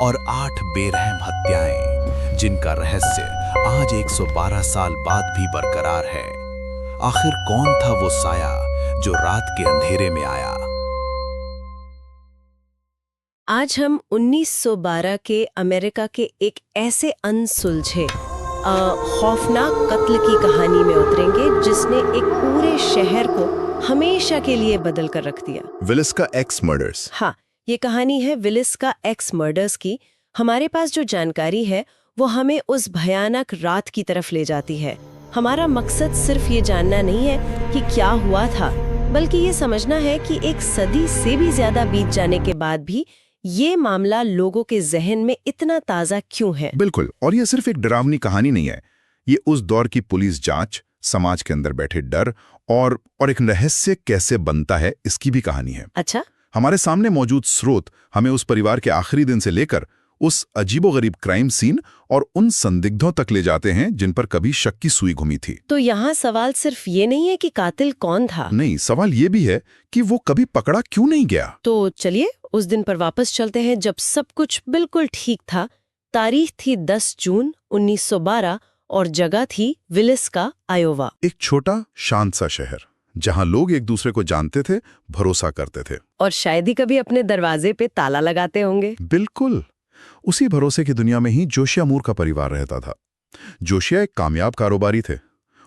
और 8 बेरहम हत्याएं, जिनका रहस्य आज 112 साल बाद भी बरकरार है। आखिर कौन था वो साया जो रात के अंधेरे में आया? आज हम 1912 के अमेरिका के एक ऐसे अनसुलझे खौफनाक कत्ल की कहानी में उतरेंगे जिसने एक पूरे शहर को हमेशा के लिए बदल कर रख दिया। विलिस्का एक्स मर्डर्स। हाँ, ये कहानी है विलिस्का एक्स मर्डर्स की। हमारे पास जो जानकारी है वो हमें उस भयानक रात की तरफ ले जाती है। हमारा मकसद सिर्फ ये जानना नहीं है कि क्या हुआ था, बल्कि ये समझना है कि एक सदी से भी ज्यादा बीत जाने के बाद भी ये मामला लोगों के जहन में इतना ताज़ा क्यों है। बिल्कुल, और ये सिर्फ एक डरावनी कहानी नहीं है। ये उस दौर की पुलिस जांच, समाज के अंदर बैठे डर और एक रहस्य कैसे बनता है, इसकी भी कहानी है। अच्छा, हमारे सामने मौजूद स्रोत हमें उस परिवार के आखिरी दिन से लेकर उस अजीबोगरीब क्राइम सीन और उन संदिग्धों तक ले जाते हैं जिन पर कभी शक की सुई घुमी थी। तो यहाँ सवाल सिर्फ ये नहीं है कि कातिल कौन था। नहीं, सवाल ये भी है कि वो कभी पकड़ा क्यों नहीं गया। तो चलिए उस दिन पर वापस चलते हैं जब सब कुछ बिल्कुल ठीक था। तारीख थी 10 जून 1912 और जगह थी विलिस्का, आयोवा। एक छोटा शांत सा शहर जहां लोग एक दूसरे को जानते थे, भरोसा करते थे और शायद ही कभी अपने दरवाजे पे ताला लगाते होंगे। बिल्कुल उसी भरोसे की दुनिया में ही जोशिया मूर का परिवार रहता था। जोशिया एक कामयाब कारोबारी थे।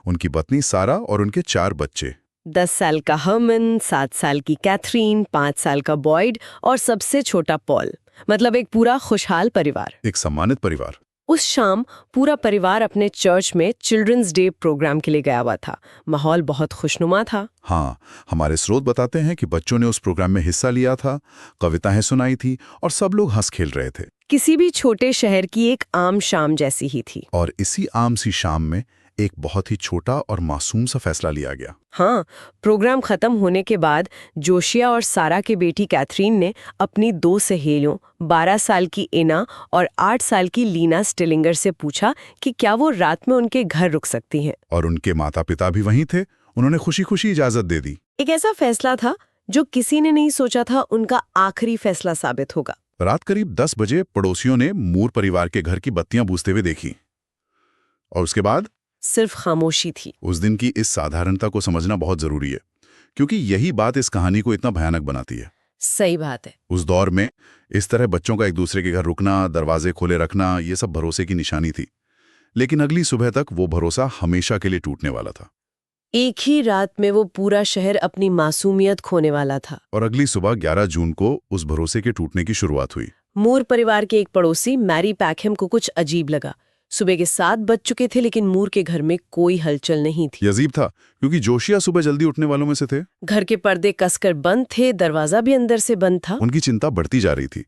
उनकी पत्नी सारा और उनके 4 बच्चे, 10 साल का हर्मन, 7 साल की कैथरीन, 5 साल का बॉयड और सबसे छोटा पॉल। मतलब एक पूरा खुशहाल परिवार, एक सम्मानित परिवार। उस शाम पूरा परिवार अपने चर्च में चिल्ड्रंस डे प्रोग्राम के लिए गया हुआ था। माहौल बहुत खुशनुमा था। हाँ, हमारे स्रोत बताते हैं कि बच्चों ने उस प्रोग्राम में हिस्सा लिया था, कविताएं सुनाई थी और सब लोग हंस खेल रहे थे। किसी भी छोटे शहर की एक आम शाम जैसी ही थी। और इसी आम सी शाम में एक बहुत ही छोटा और मासूम सा फैसला लिया गया। हाँ, प्रोग्राम खत्म होने के बाद जोशिया और सारा की बेटी कैथरीन ने अपनी 2 सहेलियों 12 साल की एना और 8 साल की लीना स्टिलिंगर से पूछा कि क्या वो रात में उनके घर रुक सकती हैं। और उनके माता पिता भी वहीं थे। उन्होंने खुशी खुशी इजाजत दे दी। एक ऐसा फैसला था जो किसी ने नहीं सोचा था उनका आखिरी फैसला साबित होगा। रात करीब 10 बजे पड़ोसियों ने मूर परिवार के घर की बत्तियां बुझते हुए देखी और उसके बाद सिर्फ खामोशी थी। उस दिन की इस साधारणता को समझना बहुत जरूरी है, क्योंकि यही बात इस कहानी को इतना भयानक बनाती है। सही बात है। उस दौर में इस तरह बच्चों का एक दूसरे के घर रुकना, दरवाजे खोले रखना, ये सब भरोसे की निशानी थी। लेकिन अगली सुबह तक वो भरोसा हमेशा के लिए टूटने वाला था। एक ही रात में वो पूरा शहर अपनी मासूमियत खोने वाला था। और अगली सुबह 11 जून को उस भरोसे के टूटने की शुरुआत हुई। मूर परिवार के एक पड़ोसी मैरी पैकहम को कुछ अजीब लगा। सुबह के 7 बज चुके थे लेकिन मूर के घर में कोई हलचल नहीं थी। ये अजीब था क्योंकि जोशिया सुबह जल्दी उठने वालों में से थे। घर के पर्दे कसकर बंद थे, दरवाजा भी अंदर से बंद था। उनकी चिंता बढ़ती जा रही थी।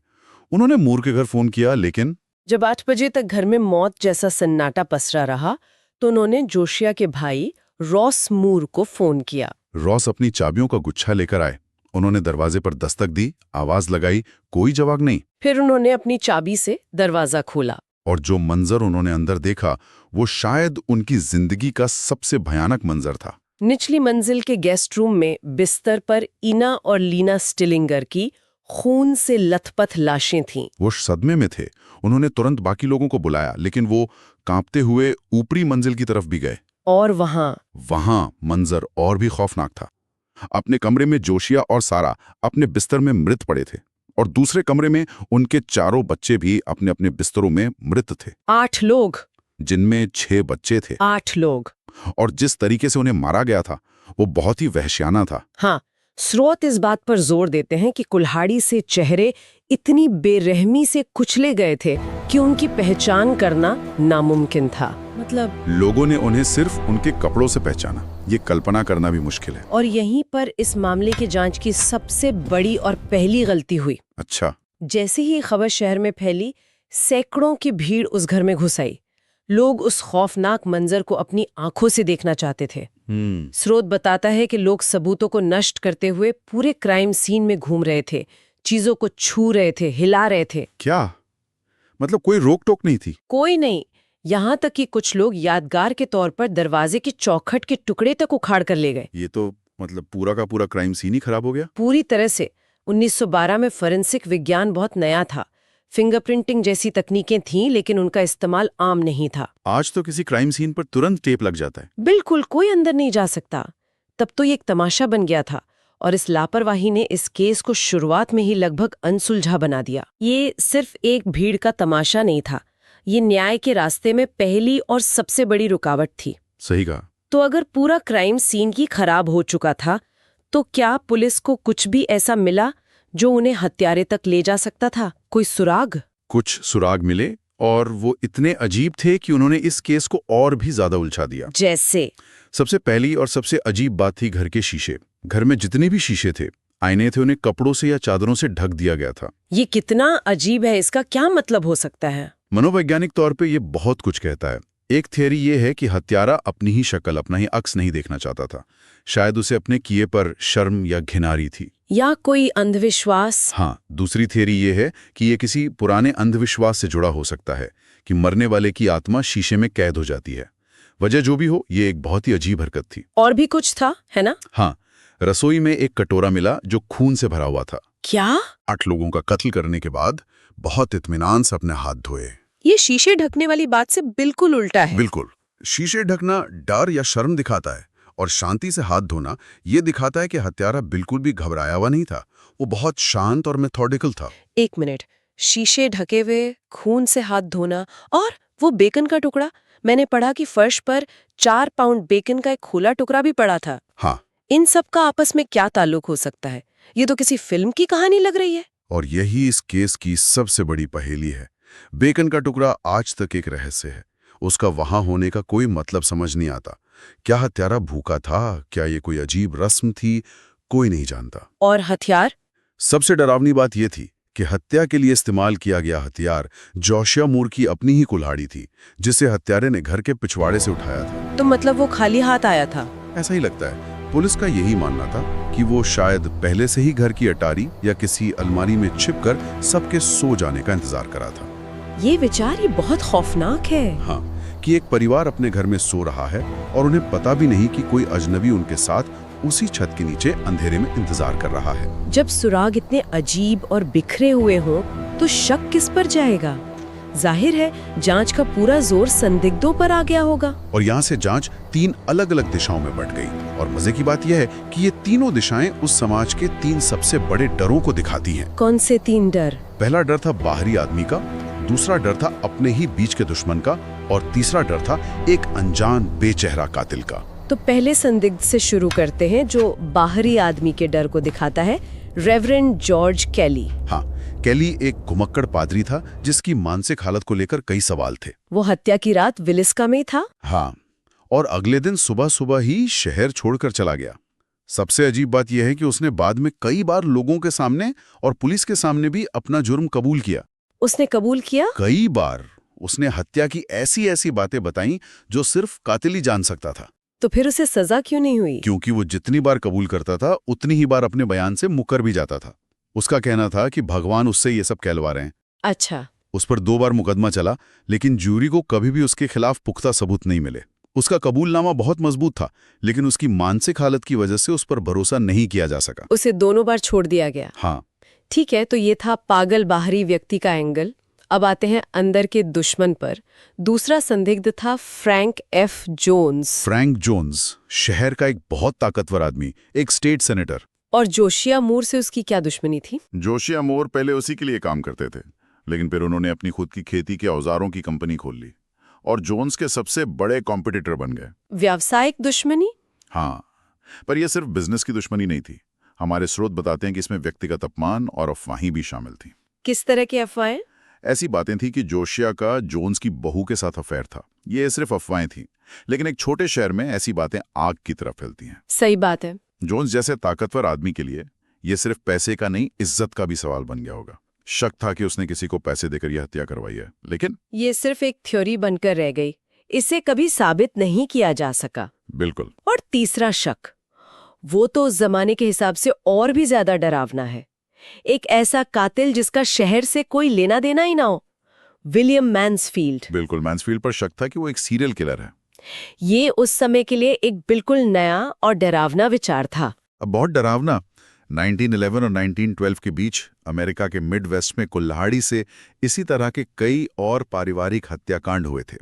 उन्होंने मूर के घर फोन किया, लेकिन जब 8 बजे तक घर में मौत जैसा सन्नाटा पसरा रहा तो उन्होंने जोशिया के भाई रॉस मूर को फोन किया। रॉस अपनी चाबियों का गुच्छा लेकर आए। उन्होंने दरवाजे पर दस्तक दी, आवाज लगाई, कोई जवाब नहीं। फिर उन्होंने अपनी चाबी से दरवाजा खोला और जो मंजर उन्होंने अंदर देखा वो शायद उनकी जिंदगी का सबसे भयानक मंजर था। निचली मंजिल के गेस्ट रूम में बिस्तर पर इना और लीना स्टिलिंगर की खून से लथपथ लाशें थीं। वो सदमे में थे। उन्होंने तुरंत बाकी लोगों को बुलाया, लेकिन वो कांपते हुए ऊपरी मंजिल की तरफ भी गए। और वहां मंजर और भी खौफनाक था। अपने कमरे में जोशिया और सारा अपने बिस्तर में मृत पड़े थे और दूसरे कमरे में उनके 4 बच्चे भी अपने अपने बिस्तरों में मृत थे। 8 लोग, जिनमें 6 बच्चे थे। 8 लोग। और जिस तरीके से उन्हें मारा गया था वो बहुत ही वहशियाना था। हाँ, स्रोत इस बात पर जोर देते हैं कि कुल्हाड़ी से चेहरे इतनी बेरहमी से कुचले गए थे कि उनकी पहचान करना नामुमकिन था। मतलब लोगों ने उन्हें सिर्फ उनके कपड़ों से पहचाना। ये कल्पना करना भी मुश्किल है। और यहीं पर इस मामले की जांच की सबसे बड़ी और पहली गलती हुई। अच्छा। जैसे ही खबर शहर में फैली, सैकड़ों की भीड़ उस घर में घुस आई। लोग उस खौफनाक मंजर को अपनी आंखों से देखना चाहते थे। स्रोत बताता है कि लोग सबूतों को नष्ट करते हुए पूरे क्राइम सीन में घूम रहे थे, चीजों को छू रहे थे, हिला रहे थे। क्या मतलब कोई रोक टोक नहीं थी? कोई नहीं। यहाँ तक कि कुछ लोग यादगार के तौर पर दरवाजे के चौखट के टुकड़े तक उखाड़ कर ले गए। ये तो मतलब पूरा का पूरा क्राइम सीन ही खराब हो गया। पूरी तरह से। 1912 में फोरेंसिक विज्ञान बहुत नया था। फिंगरप्रिंटिंग जैसी तकनीकें थीं, लेकिन उनका इस्तेमाल आम नहीं था। आज तो किसी क्राइम सीन पर तुरंत टेप लग जाता है। बिल्कुल, कोई अंदर नहीं जा सकता। तब तो ये एक तमाशा बन गया था, और इस लापरवाही ने इस केस को शुरुआत में ही लगभग अनसुलझा बना दिया। ये सिर्फ एक भीड़ का तमाशा नहीं था, ये न्याय के रास्ते में पहली और सबसे बड़ी रुकावट थी। सही कहा। तो अगर पूरा क्राइम सीन ही खराब हो चुका था, तो क्या पुलिस को कुछ भी ऐसा मिला जो उन्हें हत्यारे तक ले जा सकता था? कोई सुराग? कुछ सुराग मिले, और वो इतने अजीब थे कि उन्होंने इस केस को और भी ज्यादा उलझा दिया। जैसे? सबसे पहली और सबसे अजीब बात थी घर के शीशे। घर में जितने भी शीशे थे, आईने थे, उन्हें कपड़ों से या चादरों से ढक दिया गया था। ये कितना अजीब है, इसका क्या मतलब हो सकता है? मनोवैज्ञानिक तौर पे ये बहुत कुछ कहता है। एक थियरी ये है कि हत्यारा अपनी ही शक्ल, अपना ही अक्स नहीं देखना चाहता था। शायद उसे अपने किए पर शर्म या घिन आ रही थी, या कोई अंधविश्वास। हाँ, दूसरी थियरी ये है कि ये किसी पुराने अंधविश्वास से जुड़ा हो सकता है कि मरने वाले की आत्मा शीशे में कैद हो जाती है। वजह जो भी हो, ये एक बहुत ही अजीब हरकत थी। और भी कुछ था, है ना? हाँ, रसोई में एक कटोरा मिला जो खून से भरा हुआ था। क्या? 8 लोगों का कत्ल करने के बाद बहुत इत्मीनान से अपने हाथ धोए। ये शीशे ढकने वाली बात से बिल्कुल उल्टा है। बिल्कुल। शीशे ढकना डर या शर्म दिखाता है, और शांति से हाथ धोना ये दिखाता है कि हत्यारा बिल्कुल भी घबराया हुआ नहीं था। वो बहुत शांत और मेथोडिकल था। 1 मिनट, शीशे ढके हुए, खून से हाथ धोना, और वो बेकन का टुकड़ा। मैंने पढ़ा कि फर्श पर 4 पाउंड बेकन का एक खुला टुकड़ा भी पड़ा था। हाँ, इन सब का आपस में क्या ताल्लुक हो सकता है? ये तो किसी फिल्म की कहानी लग रही है। और यही इस केस की सबसे बड़ी पहेली है। बेकन का टुकड़ा आज तक एक रहस्य है। उसका वहां होने का कोई मतलब समझ नहीं आता। क्या हत्यारा भूखा था? क्या ये कोई अजीब रस्म थी? कोई नहीं जानता। और हथियार? सबसे डरावनी बात यह थी कि हत्या के लिए इस्तेमाल किया गया हथियार जोशिया मूर की अपनी ही कुल्हाड़ी थी, जिसे हत्यारे ने घर के पिछवाड़े से उठाया था। तो मतलब वो खाली हाथ आया था? ऐसा ही लगता है। पुलिस का यही मानना था कि वो शायद पहले से ही घर की अटारी या किसी अलमारी में छिपकर सबके सो जाने का इंतजार करा था। ये विचार ही बहुत खौफनाक है। हाँ, कि एक परिवार अपने घर में सो रहा है और उन्हें पता भी नहीं कि कोई अजनबी उनके साथ उसी छत के नीचे अंधेरे में इंतजार कर रहा है। जब सुराग इतने अजीब और बिखरे हुए हों, तो शक किस पर जाएगा? जाहिर है जांच का पूरा जोर संदिग्धों पर आ गया होगा। और यहाँ से जांच 3 अलग-अलग दिशाओं में बढ़ गई। और मजे की बात यह है कि ये तीनों दिशाएं उस समाज के 3 सबसे बड़े डरों को दिखाती हैं। कौन से 3 डर? पहला डर था बाहरी आदमी का, दूसरा डर था अपने ही बीच के दुश्मन का, और तीसरा डर था एक अनजान बेचेहरा कातिल का। तो पहले संदिग्ध से शुरू करते हैं, जो बाहरी आदमी के डर को दिखाता है, रेवरेंड जॉर्ज कैली। हाँ, कैली एक घुमक्कड़ पादरी था जिसकी मानसिक हालत को लेकर कई सवाल थे। वो हत्या की रात विलिस्का में था। हाँ, और अगले दिन सुबह सुबह ही शहर छोड़कर चला गया। सबसे अजीब बात यह है कि उसने बाद में कई बार लोगों के सामने और पुलिस के सामने भी अपना जुर्म कबूल किया। उसने कबूल किया? कई बार उसने हत्या की ऐसी ऐसी बातें बताई जो सिर्फ कातिल ही जान सकता था। तो फिर उसे सजा क्यों नहीं हुई? क्योंकि वो जितनी बार कबूल करता था उतनी ही बार अपने बयान से मुकर भी जाता था। उसका कहना था कि भगवान उससे ये सब कहलवा रहे हैं। अच्छा। उस पर 2 बार मुकदमा चला, लेकिन ज्यूरी को कभी भी उसके खिलाफ पुख्ता सबूत नहीं मिले। उसका कबूलनामा बहुत मजबूत था, लेकिन उसकी मानसिक हालत की वजह से उस पर भरोसा नहीं किया जा सका। उसे दोनों बार छोड़ दिया गया। हाँ, ठीक है, तो ये था पागल बाहरी व्यक्ति का एंगल। अब आते हैं अंदर के दुश्मन पर। दूसरा संदिग्ध था Frank F Jones. Frank Jones, शहर का एक बहुत ताकतवर आदमी, एक स्टेट सेनेटर। और जोशिया मूर से उसकी क्या दुश्मनी थी? जोशिया मूर पहले उसी के लिए काम करते थे, लेकिन फिर उन्होंने अपनी खुद की खेती के औजारों की कंपनी खोल ली और जोन्स के सबसे बड़े कॉम्पिटिटर बन गए। व्यावसायिक दुश्मनी? हाँ, पर यह सिर्फ बिजनेस की दुश्मनी नहीं थी। हमारे स्रोत बताते हैं कि इसमें व्यक्तिगत अपमान और अफवाहें भी शामिल थी। किस तरह की अफवाहें? ऐसी बातें थी कि जोशिया का जोन्स की बहू के साथ अफेयर था। ये सिर्फ अफवाहें थी, लेकिन एक छोटे शहर में ऐसी बातें आग की तरह फैलती हैं। सही बात है। जोन्स जैसे ताकतवर आदमी के लिए ये सिर्फ पैसे का नहीं, इज्जत का भी सवाल बन गया होगा। शक था कि उसने किसी को पैसे देकर यह हत्या करवाई है, लेकिन ये सिर्फ एक थ्योरी बनकर रह गई। इसे कभी साबित नहीं किया जा सका। बिल्कुल। और तीसरा शक, वो तो उस जमाने के हिसाब से और भी ज्यादा डरावना है। एक ऐसा कातिल जिसका शहर से कोई लेना देना ही ना हो। William Mansfield. बिल्कुल, मैन्सफील्ड पर शक था कि वो एक सीरियल किलर है। ये उस समय के लिए एक बिल्कुल नया और डरावना विचार था। अब बहुत डरावना। 1911 और 1912 के बीच अमेरिका के मिड वेस्ट में कुल्हाड़ी से इसी तरह के कई और पारिवारिक हत्याकांड हुए थे।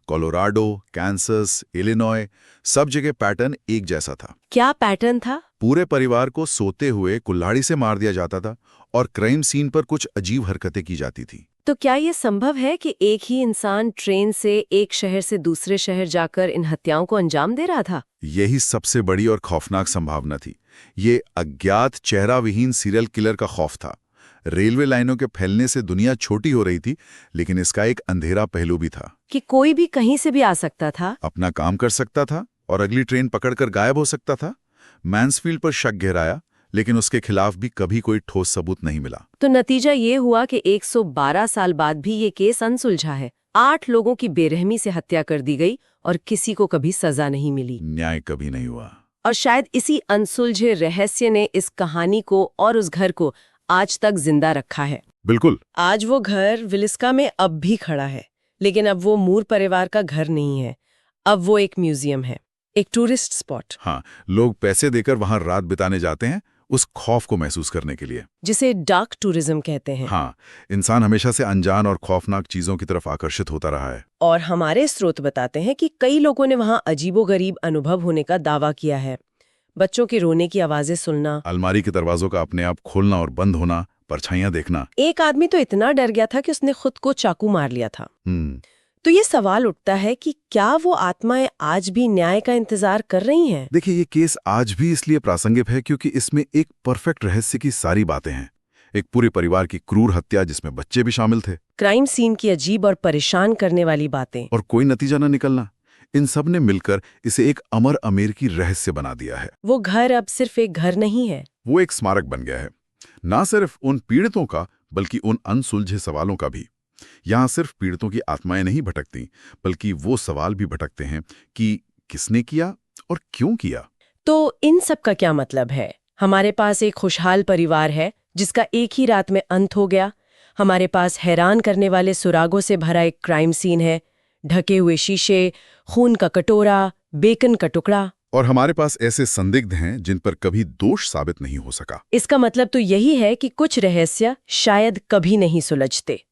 कोलोराडो, कैंसस, इलिनॉय, सब जगह पैटर्न एक जैसा था। क्या पैटर्न था? पूरे परिवार को सोते हुए कुल्हाड़ी से मार दिया जाता था और क्राइम सीन पर कुछ अजीब हरकतें की जाती थी। तो क्या ये संभव है कि एक ही इंसान ट्रेन से एक शहर से दूसरे शहर जाकर इन हत्याओं को अंजाम दे रहा था? यही सबसे बड़ी और खौफनाक संभावना थी। ये अज्ञात चेहरा विहीन सीरियल किलर का खौफ था। रेलवे लाइनों के फैलने से दुनिया छोटी हो रही थी, लेकिन इसका एक अंधेरा पहलू भी था कि कोई भी कहीं से भी आ सकता था, अपना काम कर सकता था और अगली ट्रेन पकड़कर गायब हो सकता था। मैन्सफील्ड पर शक गहराया, लेकिन उसके खिलाफ भी कभी कोई ठोस सबूत नहीं मिला। तो नतीजा ये हुआ कि 112 साल बाद भी ये केस अनसुलझा है। 8 लोगों की बेरहमी से हत्या कर दी गई और किसी को कभी सजा नहीं मिली। न्याय कभी नहीं हुआ। और शायद इसी अनसुलझे रहस्य ने इस कहानी को और उस घर को आज तक जिंदा रखा है। बिल्कुल। आज वो घर विलिस्का में अब भी खड़ा है, लेकिन अब वो मूर परिवार का घर नहीं है। अब वो एक म्यूजियम है, एक टूरिस्ट स्पॉट। हाँ, लोग पैसे देकर वहां रात बिताने जाते हैं, उस खौफ को महसूस करने के लिए, जिसे डार्क टूरिज्म कहते हैं। हाँ, इंसान हमेशा से अनजान और खौफनाक चीजों की तरफ आकर्षित होता रहा है। और हमारे स्रोत बताते हैं कि कई लोगों ने वहां अजीबोगरीब अनुभव होने का दावा किया है। बच्चों के रोने की आवाजें सुनना, अलमारी के दरवाजों का अपने आप खोलना और बंद होना, परछाइयां देखना। एक आदमी तो इतना डर गया था कि उसने खुद को चाकू मार लिया था। तो ये सवाल उठता है कि क्या वो आत्माएं आज भी न्याय का इंतजार कर रही हैं? देखिए, ये केस आज भी इसलिए प्रासंगिक है क्योंकि इसमें एक परफेक्ट रहस्य की सारी बातें हैं। एक पूरे परिवार की क्रूर हत्या जिसमें बच्चे भी शामिल थे, क्राइम सीन की अजीब और परेशान करने वाली बातें, और कोई नतीजा न निकलना। इन सब ने मिलकर इसे एक अमर अमेरिकी रहस्य बना दिया है। वो घर अब सिर्फ एक घर नहीं है, वो एक स्मारक बन गया है, ना सिर्फ उन पीड़ितों का बल्कि उन अनसुलझे सवालों का भी। यहाँ सिर्फ पीड़ितों की आत्माएं नहीं भटकती, बल्कि वो सवाल भी भटकते हैं कि किसने किया और क्यों किया। तो इन सब का क्या मतलब है? हमारे पास एक खुशहाल परिवार है जिसका एक ही रात में अंत हो गया। हमारे पास हैरान करने वाले सुरागों से भरा एक क्राइम सीन है, ढके हुए शीशे, खून का कटोरा, बेकन का टुकड़ा। और हमारे पास ऐसे संदिग्ध हैं जिन पर कभी दोष साबित नहीं हो सका। इसका मतलब तो यही है कि कुछ रहस्य शायद कभी नहीं सुलझते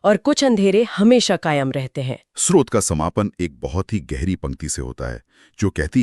और कुछ अंधेरे हमेशा कायम रहते हैं। स्रोत का समापन एक बहुत ही गहरी पंक्ति से होता है जो कहती